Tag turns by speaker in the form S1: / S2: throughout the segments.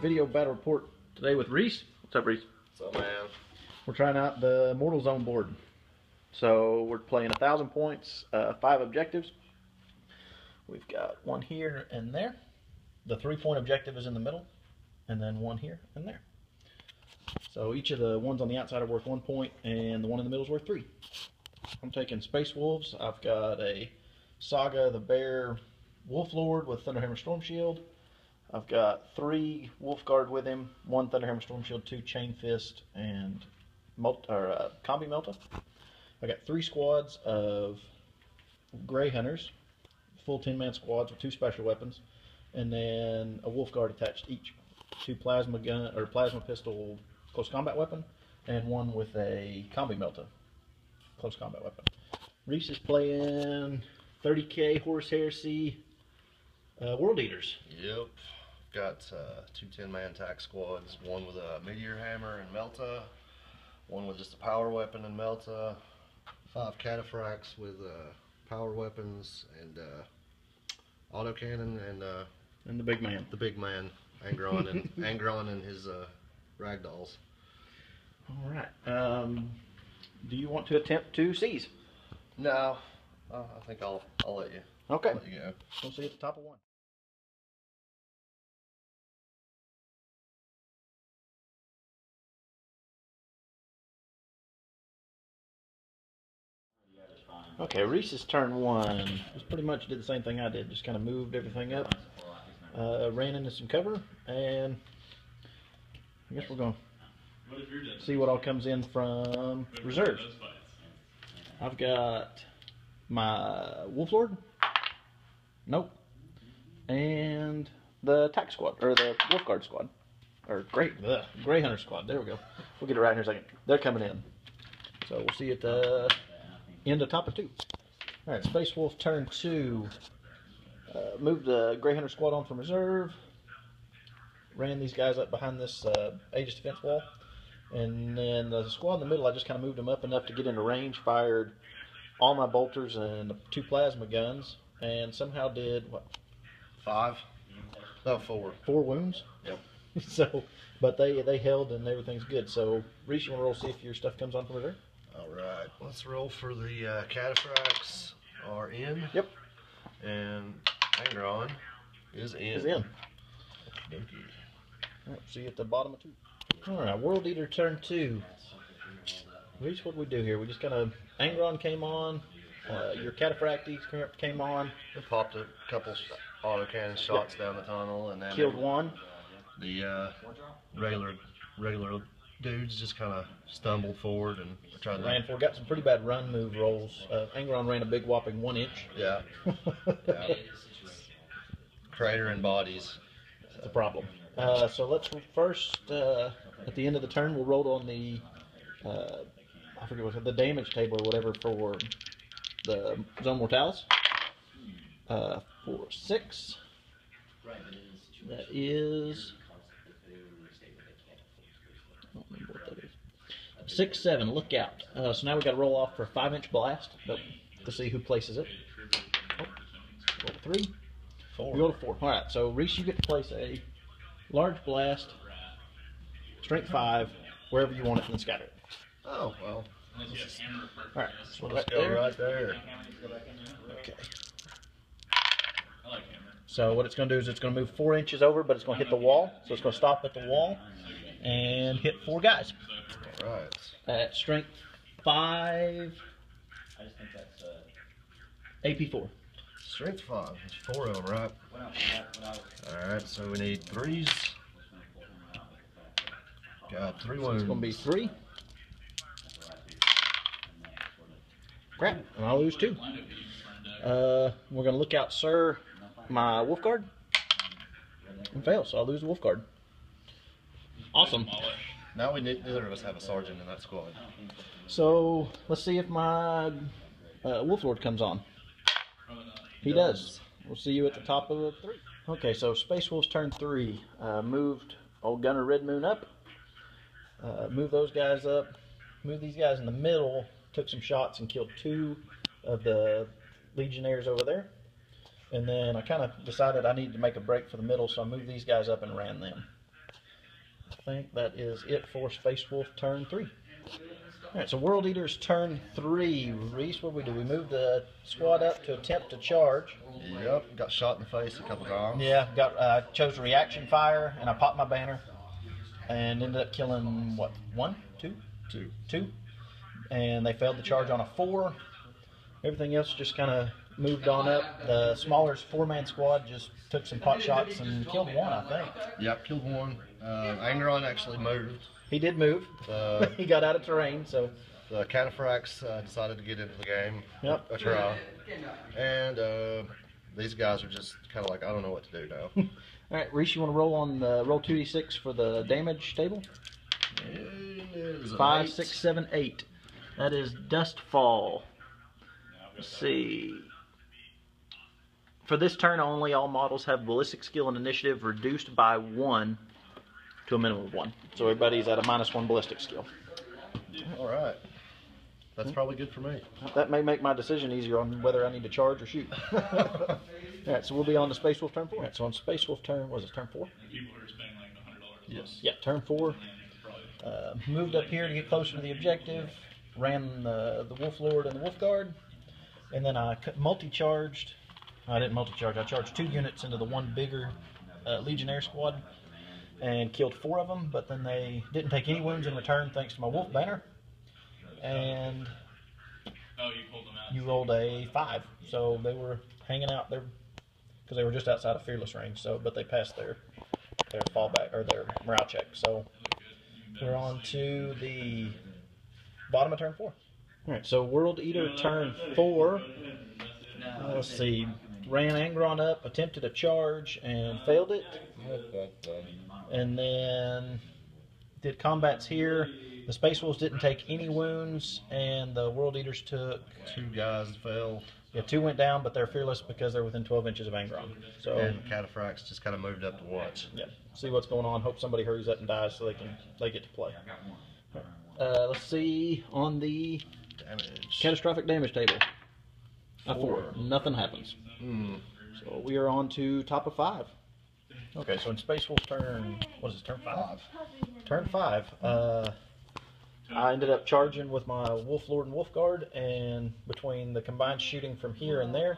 S1: video battle report today with Reese. What's up, Reese?
S2: What's up, man?
S1: We're trying out the Mortal Zone board. So we're playing 1,000 points, 5 objectives. We've got one here and there. The 3-point objective is in the middle, and then one here and there. So each of the ones on the outside are worth 1 point, and the one in the middle is worth 3. I'm taking Space Wolves. I've got a Saga, the Bear, Wolf Lord with Thunderhammer Storm Shield. I've got 3 Wolf Guard with him, 1 Thunderhammer Storm Shield, 2 Chain Fist, and Combi Melta. I got 3 squads of Grey Hunters, full 10-man squads with 2 special weapons, and then a Wolf Guard attached to each. 2 plasma gun or plasma pistol close combat weapon, and 1 with a Combi Melta close combat weapon. Reese is playing 30k Horse Heresy World Eaters.
S2: Yep. Got 2 10-man attack squads, 1 with a Meteor Hammer and Melta, 1 with just a power weapon and Melta, 5 Cataphracts with power weapons and autocannon, and
S1: the big man.
S2: The big man, Angron and his ragdolls.
S1: All right. Do you want to attempt to seize?
S2: No, I think I'll let you.
S1: Okay.
S2: Let you go.
S1: We'll see at the top of 1. Okay, Reese's turn 1. Just pretty much did the same thing I did. Just kind of moved everything up, ran into some cover, and I guess we're going to see what all comes in from reserve. I've got my Wolf Lord. Nope. And the attack squad, or the Wolf Guard squad, or Grey Hunter squad. There we go. We'll get it right in here in a second. They're coming in. So we'll see at the end of top of 2. All right, Space Wolf turn 2. Moved the Grey Hunter squad on from reserve. Ran these guys up behind this Aegis defense wall. And then the squad in the middle, I just kind of moved them up enough to get into range, fired all my bolters and 2 plasma guns, and somehow did, what?
S2: 5? No, 4.
S1: 4 wounds?
S2: Yep.
S1: So, but they held and everything's good. So, Reese, you want to roll, see if your stuff comes on from reserve?
S2: Alright, let's roll for the Cataphracts are in.
S1: Yep.
S2: And Angron is in.
S1: Is in. Alright, see you at the bottom of 2. Alright, World Eater turn 2. Reese, what did we do here? We just kind of, Angron came on, your Cataphracts came on.
S2: It popped a couple autocannon shots down the tunnel, and then
S1: Killed 1.
S2: The regular dudes just kind of stumbled forward and tried to
S1: ran forward. Got some pretty bad run move rolls. Angron ran a big whopping 1 inch.
S2: Yeah. Yeah. Crater and bodies.
S1: That's a problem. So let's first, at the end of the turn, we'll roll on the, I forget what the damage table or whatever for the Zone Mortalis. For 6. That is, I don't remember what that is. 6, 7, look out. So now we got to roll off for a 5-inch blast to see who places it. Oh, roll 3.
S2: 4.
S1: We roll 4. All right, so Reese, you get to place a large blast, strength 5, wherever you want it, and then scatter it.
S2: Oh, well.
S1: All right,
S2: so let's go right there.
S1: Okay. So what it's going to do is it's going to move 4 inches over, but it's going to hit the wall. So it's going to stop at the wall and hit 4 guys.
S2: All right.
S1: At strength 5, AP 4.
S2: Strength 5. There's 4 of them, right? Alright, so we need 3s. Got 3 wounds.
S1: It's going to be 3. Crap, and I'll lose 2. We're going to look out, sir, my Wolf Guard. And fail, so I'll lose the Wolf Guard. Awesome.
S2: Now we need, neither of us have a sergeant in that squad.
S1: So let's see if my Wolf Lord comes on. He does. We'll see you at the top of 3. Okay, so Space Wolves turn 3. Moved old Gunner Red Moon up. Moved those guys up. Moved these guys in the middle. Took some shots and killed 2 of the Legionnaires over there. And then I kind of decided I needed to make a break for the middle, so I moved these guys up and ran them. I think that is it for Space Wolf turn 3. Alright, so World Eater's turn 3. Reese, what did we do? We moved the squad up to attempt to charge.
S2: Yep, got shot in the face a couple times.
S1: Yeah, chose reaction fire, and I popped my banner. And ended up killing, what, 1? 2? 2. And they failed the charge on a 4. Everything else just kind of moved on up. The smaller 4-man squad just took some pot shots and killed 1, I think.
S2: Yep, killed 1. Angron actually moved.
S1: He did move. He got out of terrain, so.
S2: The Cataphracts decided to get into the game.
S1: Yep.
S2: A try. And these guys are just kind of like, I don't know what to do now.
S1: All right, Reese, you want to roll on the roll 2d6 for the damage table? 5, 6, 7, 8. That is Dustfall. Let's see. For this turn only, all models have ballistic skill and initiative reduced by 1 to a minimum of 1. So everybody's at a -1 ballistic skill.
S2: All right. That's probably good for me.
S1: That may make my decision easier on whether I need to charge or shoot. All right, so we'll be on the Space Wolf turn 4. All right, so on Space Wolf turn, what is it, turn 4?
S3: People are spending like $100.
S2: Yes.
S1: Yeah, turn 4. Moved up here to get closer to the objective. Ran the Wolf Lord and the Wolf Guard. And then I multi-charged. I didn't multi-charge. I charged 2 units into the one bigger Legionnaire squad and killed 4 of them. But then they didn't take any wounds in return thanks to my Wolf banner. And
S3: you pulled them out.
S1: you rolled a 5. So they were hanging out there because they were just outside of fearless range. So, but they passed their fallback or their morale check. So we're on to the bottom of turn 4. All right, so World Eater turn 4. Let's see. Ran Angron up, attempted a charge, and failed it. And then did combats here. The Space Wolves didn't take any wounds, and the World Eaters took...
S2: 2 guys fell.
S1: Yeah, 2 went down, but they're fearless because they're within 12 inches of Angron. So,
S2: And Cataphracts just kind of moved up to watch.
S1: yeah, see what's going on. Hope somebody hurries up and dies so they get to play. Let's see on the
S2: Damage.
S1: catastrophic damage table. A 4. Nothing happens. So we are on to top of 5. Okay, so in Space Wolf's turn, what is this, turn 5? Turn 5. I ended up charging with my Wolf Lord and Wolf Guard, and between the combined shooting from here and there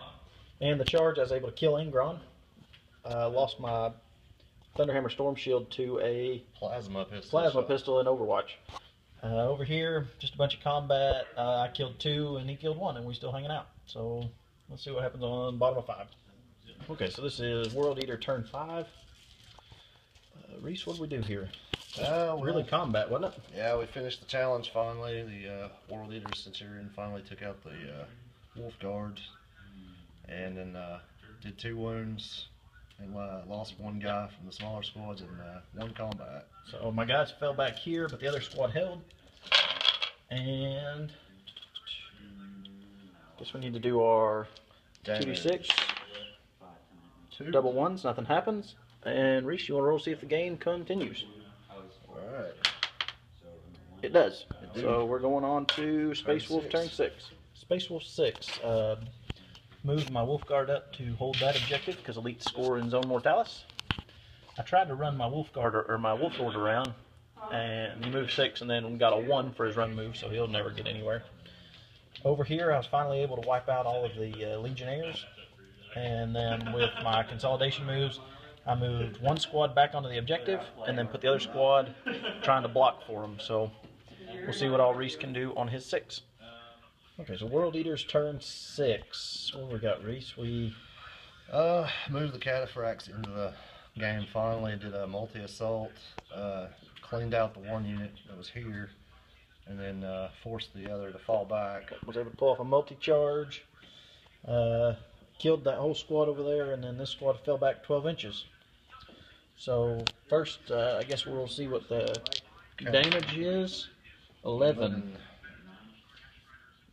S1: and the charge, I was able to kill Angron. Lost my Thunderhammer Storm Shield to a
S2: Plasma pistol
S1: in Overwatch. Over here, just a bunch of combat. I killed 2 and he killed 1, and we're still hanging out. So let's see what happens on the bottom of 5. Okay, so this is World Eater turn 5. Reese, what did we do here? Really combat, wasn't it?
S2: Yeah, we finished the challenge finally. The World Eater Centurion finally took out the Wolf Guard, and then did 2 wounds and lost 1 guy from the smaller squads in 1 combat.
S1: So my guys fell back here, but the other squad held. And guess we need to do our 2d6.
S2: 2.
S1: Double 1s, nothing happens. And Reese, you want to roll to see if the game continues?
S2: Alright.
S1: It does. So we're going on to Space Wolf turn 6. Space Wolf 6. Moved my Wolf Guard up to hold that objective because Elite score in Zone Mortalis. I tried to run my Wolf Guard or my Wolf Lord around, and he moved 6 and then got a 1 for his run move, so he'll never get anywhere. Over here, I was finally able to wipe out all of the Legionnaires, and then with my consolidation moves, I moved 1 squad back onto the objective, and then put the other squad trying to block for him. So we'll see what all Reese can do on his 6. Okay, so World Eater's turn 6. What do we got, Reese? We
S2: moved the Cataphracts into the game finally. Did a multi-assault. Cleaned out the 1 unit that was here, and then forced the other to fall back.
S1: was able to pull off a multi-charge. Killed that whole squad over there, and then this squad fell back 12 inches. So first, I guess we'll see what the damage is. 11.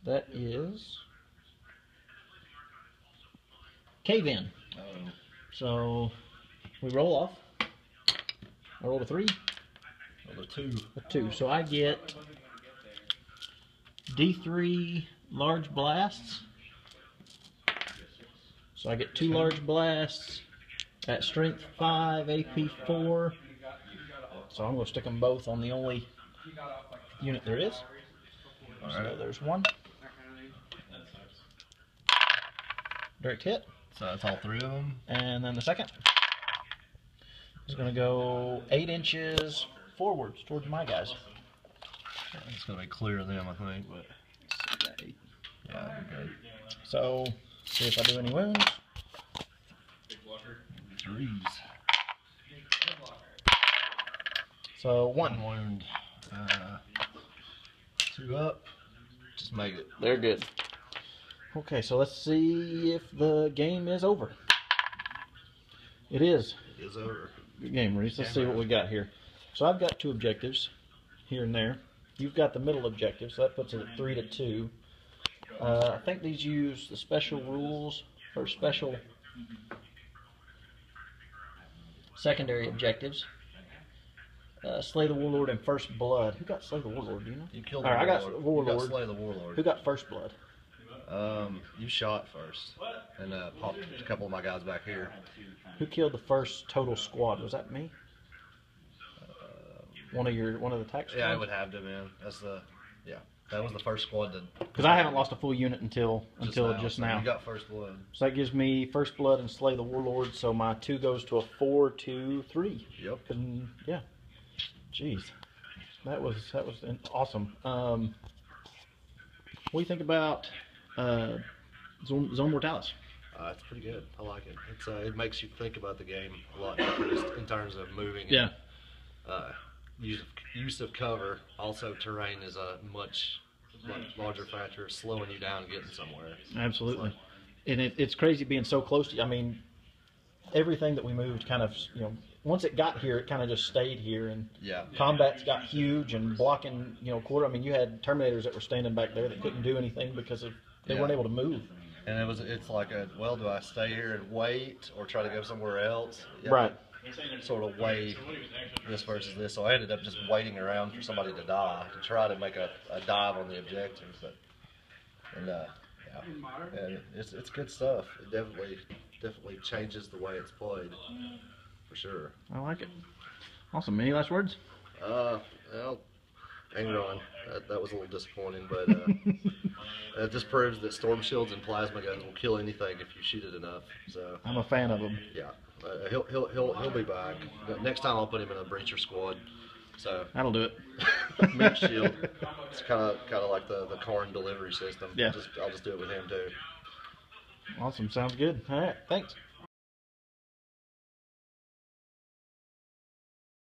S1: That is cave in. So we roll off. I rolled a 3.
S2: Rolled a 2.
S1: A 2. So I get D3 large blasts. So I get 2 large blasts at strength 5, AP 4, So I'm going to stick them both on the only unit there is. So there's one. Direct hit.
S2: So that's all 3 of them.
S1: And then the second is going to go 8 inches forwards towards my guys.
S2: It's going to be clear of them, I think. But yeah, that'd be good.
S1: So, see if I do any wounds.
S2: 3s.
S1: So, 1
S2: wound. 2 up. Just make it.
S1: They're good. Okay, so let's see if the game is over. It is.
S2: It is over.
S1: Good game, Reese. Let's see what we got here. So I've got 2 objectives here and there. You've got the middle objective, so that puts it at 3-2. I think these use the special rules for special secondary objectives. Slay the Warlord and First Blood. Who got Slay the Warlord, do you know?
S2: You killed the
S1: All right,
S2: Warlord.
S1: I got Warlord.
S2: You got Slay the Warlord.
S1: Who got First Blood?
S2: You shot first. And popped a couple of my guys back here.
S1: Who killed the first total squad? Was that me? One of the attack squads?
S2: Yeah, it would have to, man. That was the first squad to.
S1: Because I haven't lost a full unit until just
S2: So
S1: now.
S2: you got First Blood.
S1: So that gives me First Blood and Slay the Warlord. So my 2 goes to a 4-2-3.
S2: Yep.
S1: And yeah. Jeez, that was awesome. What do you think about Zone Mortalis?
S2: It's pretty good. I like it. It makes you think about the game a lot different just in terms of moving.
S1: Yeah.
S2: And, use of cover. Also, terrain is a much larger factor, slowing you down and getting somewhere.
S1: Absolutely. And it's crazy being so close to you. I mean, everything that we moved kind of, once it got here, it kind of just stayed here. And combat's got huge and blocking, quarter. I mean, you had Terminators that were standing back there that couldn't do anything because they weren't able to move.
S2: And it's like do I stay here and wait or try to go somewhere else?
S1: Right.
S2: Sort of weigh this versus this. So I ended up just waiting around for somebody to die to try to make a dive on the objective. And it's good stuff. It definitely changes the way it's played, for sure.
S1: I like it. Awesome. Any last words?
S2: Well, hang on. That was a little disappointing, but it just proves that storm shields and plasma guns will kill anything if you shoot it enough. So
S1: I'm a fan of them.
S2: yeah, he'll be back. Next time I'll put him in a breacher squad. So
S1: that'll do it.
S2: Meat shield. It's kind of like the Karn delivery system.
S1: Yeah.
S2: I'll just do it with him too.
S1: Awesome. Sounds good. All right. Thanks.